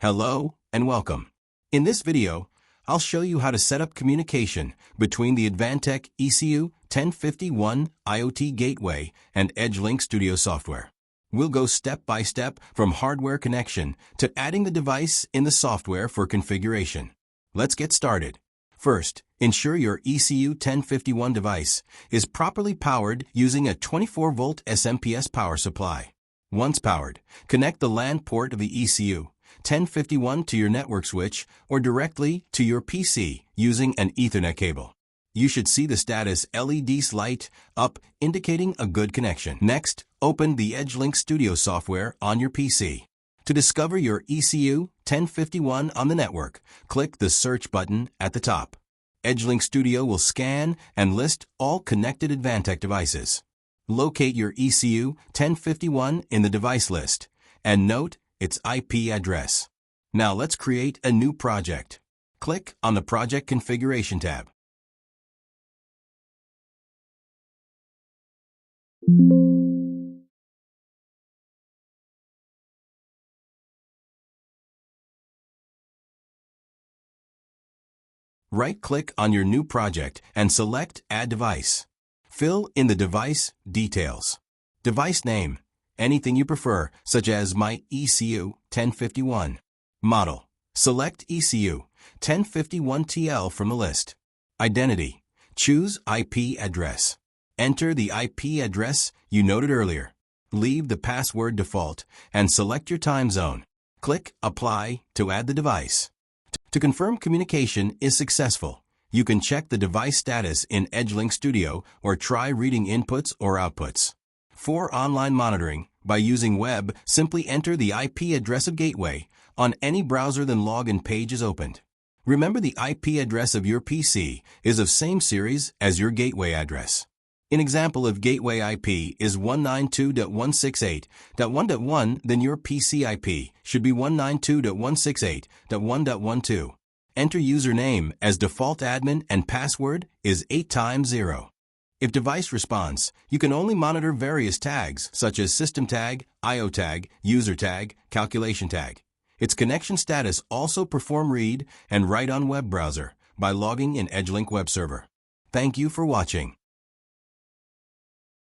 Hello and welcome. In this video, I'll show you how to set up communication between the Advantech ECU-1051 IoT Gateway and EdgeLink Studio software. We'll go step by step from hardware connection to adding the device in the software for configuration. Let's get started. First, ensure your ECU-1051 device is properly powered using a 24-volt SMPS power supply. Once powered, connect the LAN port of the ECU-1051 to your network switch or directly to your PC using an Ethernet cable. You should see the status LED light up indicating a good connection. Next, open the EdgeLink Studio software on your PC. To discover your ECU-1051 on the network, click the search button at the top. EdgeLink Studio will scan and list all connected Advantech devices. Locate your ECU-1051 in the device list and note its IP address. Now let's create a new project. Click on the Project Configuration tab. Right-click on your new project and select Add Device. Fill in the device details. Device name, anything you prefer, such as my ECU-1051. Model, select ECU-1051TL from the list. Identity, choose IP address. Enter the IP address you noted earlier. Leave the password default and select your time zone. Click Apply to add the device. To confirm communication is successful, you can check the device status in EdgeLink Studio or try reading inputs or outputs. For online monitoring, by using web, simply enter the IP address of gateway on any browser then login page is opened. Remember, the IP address of your PC is of same series as your gateway address. An example of gateway IP is 192.168.1.1, then your PC IP should be 192.168.1.12. Enter username as default admin and password is 8 times 0. If device response, you can only monitor various tags such as system tag, IO tag, user tag, calculation tag. Its connection status also perform read and write on web browser by logging in EdgeLink web server. Thank you for watching.